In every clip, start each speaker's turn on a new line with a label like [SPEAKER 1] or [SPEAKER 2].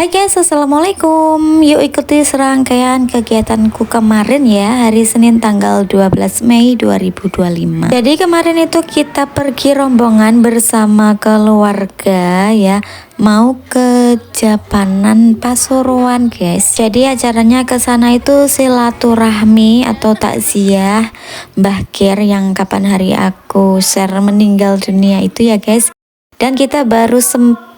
[SPEAKER 1] Hai guys, assalamualaikum. Yuk ikuti serangkaian kegiatanku kemarin ya, hari Senin tanggal 12 Mei 2025. Jadi kemarin itu kita pergi rombongan bersama keluarga ya, mau ke Japanan Pasuruan guys. Jadi acaranya ke sana itu silaturahmi atau takziah Mbah Ger yang kapan hari aku share meninggal dunia itu ya guys. Dan kita baru sempet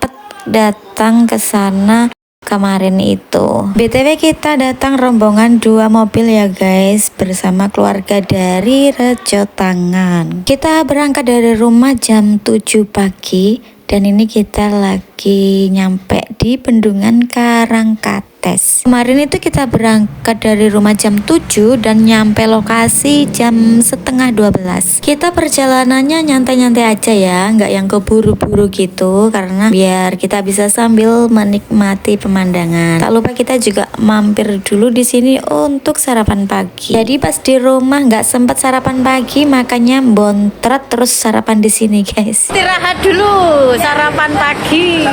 [SPEAKER 1] datang ke sana kemarin itu. BTW kita datang rombongan 2 mobil ya guys, bersama keluarga dari Rejo Tangan. Kita berangkat dari rumah jam 7 pagi dan ini kita lagi nyampe di Bendungan Karangkates. Kemarin itu kita berangkat dari rumah jam 7 dan nyampe lokasi jam setengah 12. Kita perjalanannya nyantai-nyantai aja ya, nggak yang keburu-buru gitu, karena biar kita bisa sambil menikmati pemandangan. Tak lupa kita juga mampir dulu di sini untuk sarapan pagi. Jadi pas di rumah nggak sempat sarapan pagi, makanya bontret terus sarapan di sini guys. Istirahat dulu, sarapan pagi.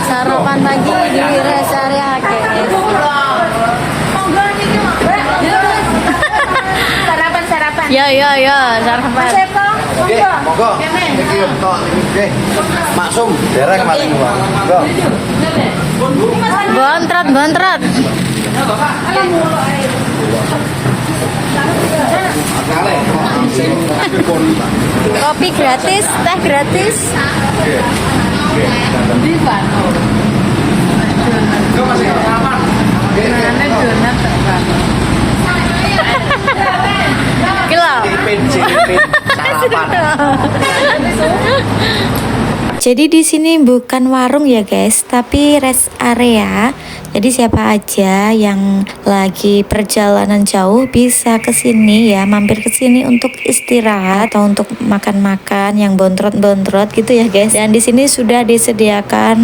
[SPEAKER 1] Sarapan pagi di rest area guys. Sarapan. Ya, sarapan.
[SPEAKER 2] Monggo. Iki tok nggih. Maksum derek maling Bang. Monggo.
[SPEAKER 1] Bontret. Kopi gratis, teh gratis. Jadi di sini bukan warung ya guys, tapi rest area. Jadi siapa aja yang lagi perjalanan jauh bisa ke sini ya, mampir ke sini untuk istirahat atau untuk makan-makan yang bontrot-bontrot gitu ya guys. Dan di sini sudah disediakan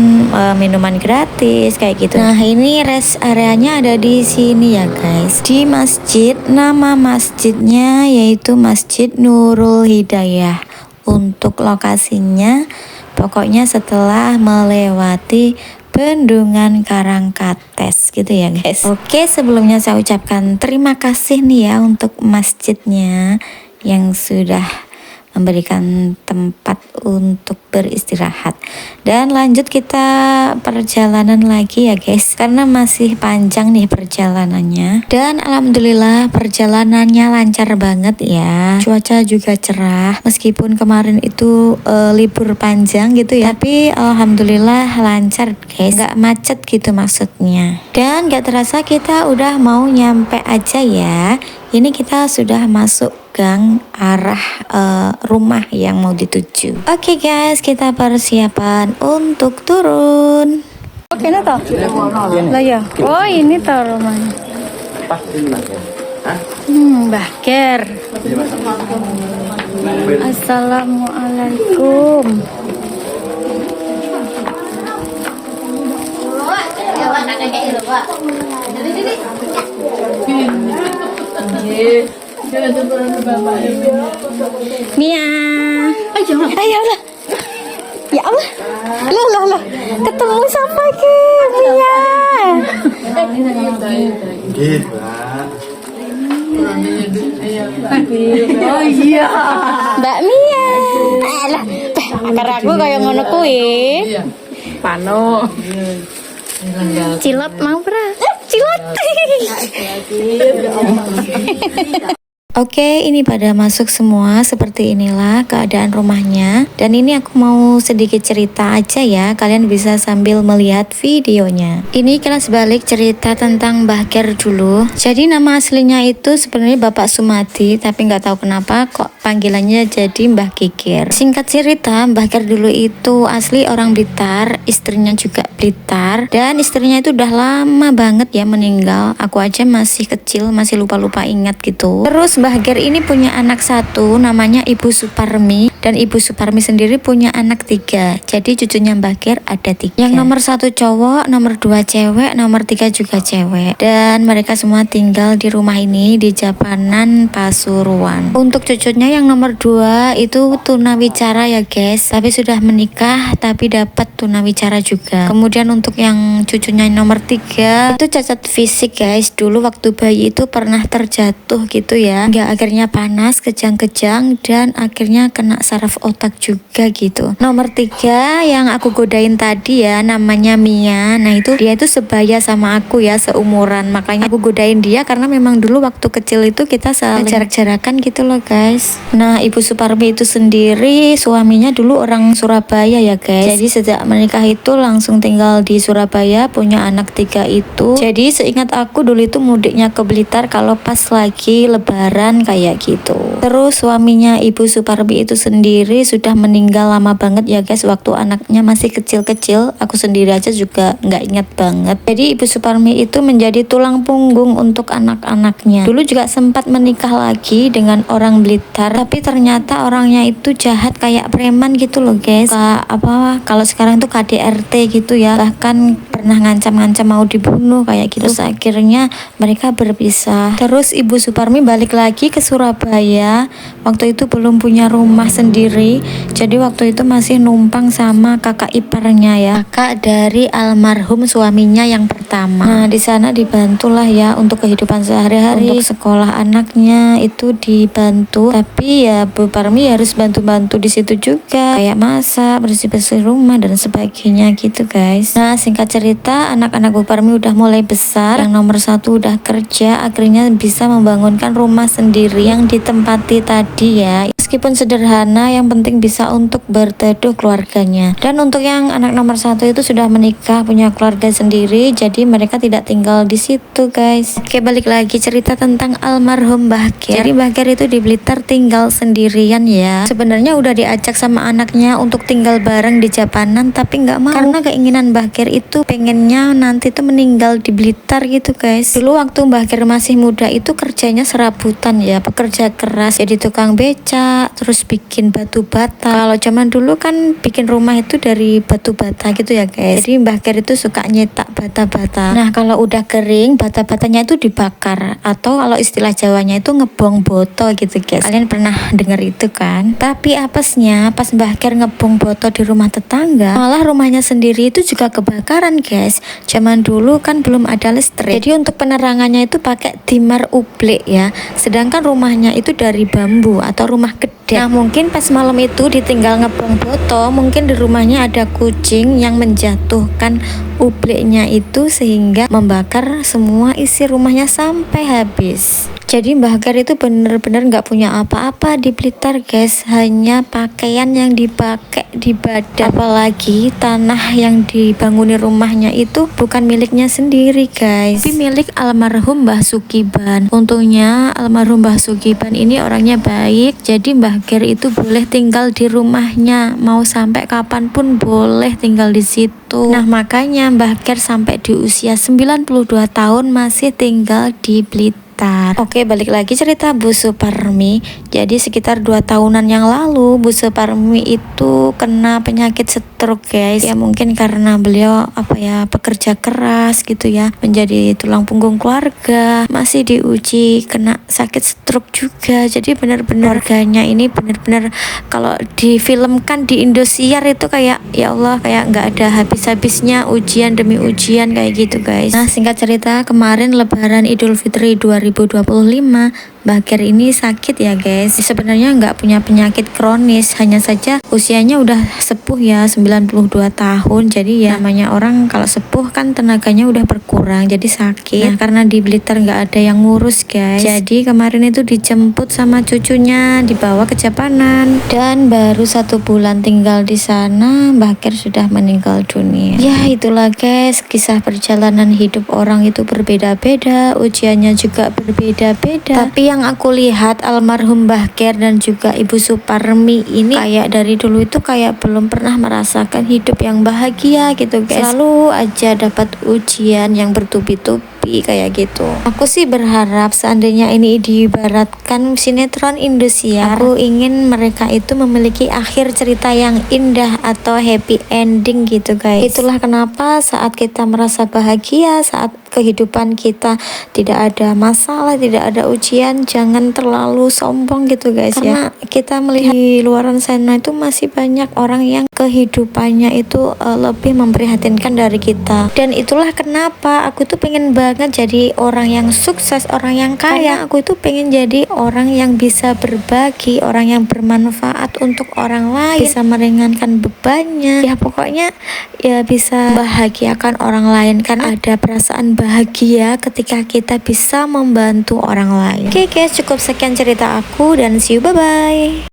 [SPEAKER 1] minuman gratis kayak gitu. Nah, ini rest areanya ada di sini ya guys. Di masjid, nama masjidnya yaitu Masjid Nurul Hidayah. Untuk lokasinya pokoknya setelah melewati Bendungan Karangkates gitu ya guys. Oke, sebelumnya saya ucapkan terima kasih nih ya untuk masjidnya yang sudah memberikan tempat untuk beristirahat. Dan lanjut kita perjalanan lagi ya guys, karena masih panjang nih perjalanannya. Dan alhamdulillah perjalanannya lancar banget ya, cuaca juga cerah meskipun kemarin itu libur panjang gitu ya, tapi alhamdulillah lancar guys, nggak macet gitu maksudnya. Dan gak terasa kita udah mau nyampe aja ya. Ini kita sudah masuk gang arah rumah yang mau dituju. Oke guys, kita persiapan untuk turun. Oke, ini toh? Lah ya. Oh, ini toh rumahnya. Mbah Ger. Assalamualaikum. Mia. Ayo lah. Ya Allah. Lah. Ketemu siapa ke Mia?
[SPEAKER 2] Gitu.
[SPEAKER 1] Oh iya. Mbak Mia. Alah, akar aku kayak ngono kuwi.
[SPEAKER 3] Pano.
[SPEAKER 1] Cilot mau bra. Cilot. Oke, ini pada masuk semua. Seperti inilah keadaan rumahnya. Dan ini aku mau sedikit cerita aja ya, kalian bisa sambil melihat videonya. Ini kelas balik cerita tentang Mbah Ger dulu. Jadi nama aslinya itu sebenarnya Bapak Sumadi, tapi nggak tahu kenapa kok panggilannya jadi Mbah Kikir. Singkat cerita, Mbah Ger dulu itu asli orang Blitar, istrinya juga Blitar, dan istrinya itu udah lama banget ya meninggal. Aku aja masih kecil, masih lupa-lupa ingat gitu. Terus Mbah Ger ini punya anak satu, namanya Ibu Suparmi, dan Ibu Suparmi sendiri punya anak 3. Jadi cucunya Mbah Ger ada 3. Yang nomor 1 cowok, nomor 2 cewek, nomor 3 juga cewek. Dan mereka semua tinggal di rumah ini di Japanan Pasuruan. Untuk cucunya yang nomor 2 itu tunawicara ya guys, tapi sudah menikah tapi dapat tunawicara juga. Kemudian Kemudian untuk yang cucunya nomor 3 itu cacat fisik guys. Dulu waktu bayi itu pernah terjatuh gitu ya, nggak, akhirnya panas, kejang-kejang, dan akhirnya kena saraf otak juga gitu. Nomor 3 yang aku godain tadi ya, namanya Mia. Nah itu dia itu sebaya sama aku ya, seumuran, makanya aku godain dia karena memang dulu waktu kecil itu kita saling jarak-jarakan gitu loh guys. Nah Ibu Suparmi itu sendiri suaminya dulu orang Surabaya ya guys, jadi sejak menikah itu langsung tinggal di Surabaya, punya anak 3 itu. Jadi seingat aku dulu itu mudiknya ke Blitar kalau pas lagi lebaran kayak gitu. Terus suaminya Ibu Suparmi itu sendiri sudah meninggal lama banget ya guys, waktu anaknya masih kecil-kecil. Aku sendiri aja juga nggak ingat banget. Jadi Ibu Suparmi itu menjadi tulang punggung untuk anak-anaknya. Dulu juga sempat menikah lagi dengan orang Blitar, tapi ternyata orangnya itu jahat kayak preman gitu loh guys. Kalau sekarang tuh KDRT gitu ya, bahkan pernah ngancam-ngancam mau dibunuh kayak gitu. Terus akhirnya mereka berpisah. Terus Ibu Suparmi balik lagi ke Surabaya. Waktu itu belum punya rumah sendiri, jadi waktu itu masih numpang sama kakak iparnya ya, kakak dari almarhum suaminya yang pertama. Nah di sana dibantulah ya untuk kehidupan sehari-hari, untuk sekolah anaknya itu dibantu. Tapi ya Bu Parmi harus bantu-bantu di situ juga, kayak masak, bersih-bersih rumah dan sebagainya gitu guys. Nah singkat cerita, anak-anak Bu Parmi udah mulai besar. Yang nomor 1 udah kerja, akhirnya bisa membangunkan rumah sendiri yang ditempati tadi ya. Meskipun sederhana, yang penting bisa untuk berteduh keluarganya. Dan untuk yang anak nomor 1 itu sudah menikah, punya keluarga sendiri, jadi mereka tidak tinggal di situ guys. Oke, balik lagi cerita tentang almarhum Mbah Ger. Jadi Mbah Ger itu di Blitar tinggal sendirian ya. Sebenarnya udah diajak sama anaknya untuk tinggal bareng di Japanan, tapi nggak mau karena keinginan Mbah Ger itu pengennya nanti tuh meninggal di Blitar gitu guys. Dulu waktu Mbah Ger masih muda itu kerjanya serabutan ya, pekerja keras, jadi tukang beca, terus bikin batu bata. Kalau zaman dulu kan bikin rumah itu dari batu bata gitu ya guys. Jadi Mbah Ger itu suka nyetak bata-bata. Nah kalau udah kering, bata-batanya itu dibakar, atau kalau istilah Jawanya itu ngebong boto gitu guys. Kalian pernah dengar itu kan? Tapi apesnya pas Mbah Ger ngebong boto di rumah tetangga, malah rumahnya sendiri itu juga kebakaran guys. Zaman dulu kan belum ada listrik, jadi untuk penerangannya itu pakai timar ublek ya, sedangkan rumahnya itu dari bambu atau rumah gede. Nah mungkin pas malam itu ditinggal ngebong boto, mungkin di rumahnya ada kucing yang menjatuhkan ubleknya itu sehingga membakar semua isi rumahnya sampai habis. Jadi Mbah Ger itu bener-bener nggak punya apa-apa di Blitar guys, hanya pakaian yang dipakai di badan. Apalagi tanah yang dibanguni rumahnya itu bukan miliknya sendiri guys, tapi milik almarhum Mbah Sukiban. Untungnya almarhum Mbah Sukiban ini orangnya baik, jadi Mbah Ger itu boleh tinggal di rumahnya, mau sampai kapanpun boleh tinggal di situ. Nah makanya Mbah Ger sampai di usia 92 tahun masih tinggal di Blitar. Oke, balik lagi cerita Bu Suparmi. Jadi sekitar 2 tahunan yang lalu Bu Suparmi itu kena penyakit stroke guys. Ya mungkin karena beliau pekerja keras gitu ya, menjadi tulang punggung keluarga, masih diuji kena sakit stroke juga. Jadi benar-benar keluarganya ini benar-benar kalau difilmkan di Indosiar itu kayak ya Allah, kayak nggak ada habis-habisnya, ujian demi ujian kayak gitu guys. Nah singkat cerita, kemarin Lebaran Idul Fitri 2025 Mbah Ger ini sakit ya guys. Sebenarnya nggak punya penyakit kronis, hanya saja usianya udah sepuh ya, 92 tahun. Jadi ya namanya orang kalau sepuh kan tenaganya udah berkurang, jadi sakit. Nah karena di Blitar nggak ada yang ngurus guys, jadi kemarin itu dijemput sama cucunya, dibawa ke Japanan, dan baru 1 bulan tinggal di sana Mbah Ger sudah meninggal dunia. Ya itulah guys, kisah perjalanan hidup orang itu berbeda-beda, ujiannya juga berbeda-beda. Tapi yang aku lihat almarhum Mbah Ger dan juga Ibu Suparmi ini kayak dari dulu itu kayak belum pernah merasakan hidup yang bahagia gitu guys. Selalu aja dapat ujian yang bertubi-tubi, happy kayak gitu. Aku sih berharap seandainya ini diibaratkan sinetron Indosiar, aku ingin mereka itu memiliki akhir cerita yang indah atau happy ending gitu guys. Itulah kenapa saat kita merasa bahagia, saat kehidupan kita tidak ada masalah, tidak ada ujian, jangan terlalu sombong gitu guys. Karena kita melihat di luaran sana itu masih banyak orang yang kehidupannya itu lebih memprihatinkan dari kita. Dan itulah kenapa aku tuh pengen banget jadi orang yang sukses, orang yang kaya. Aku itu pengen jadi orang yang bisa berbagi, orang yang bermanfaat untuk orang lain, bisa meringankan bebannya. Ya pokoknya ya bisa bahagiakan orang lain, kan ada perasaan bahagia ketika kita bisa membantu orang lain. Oke guys, cukup sekian cerita aku dan see you, bye bye.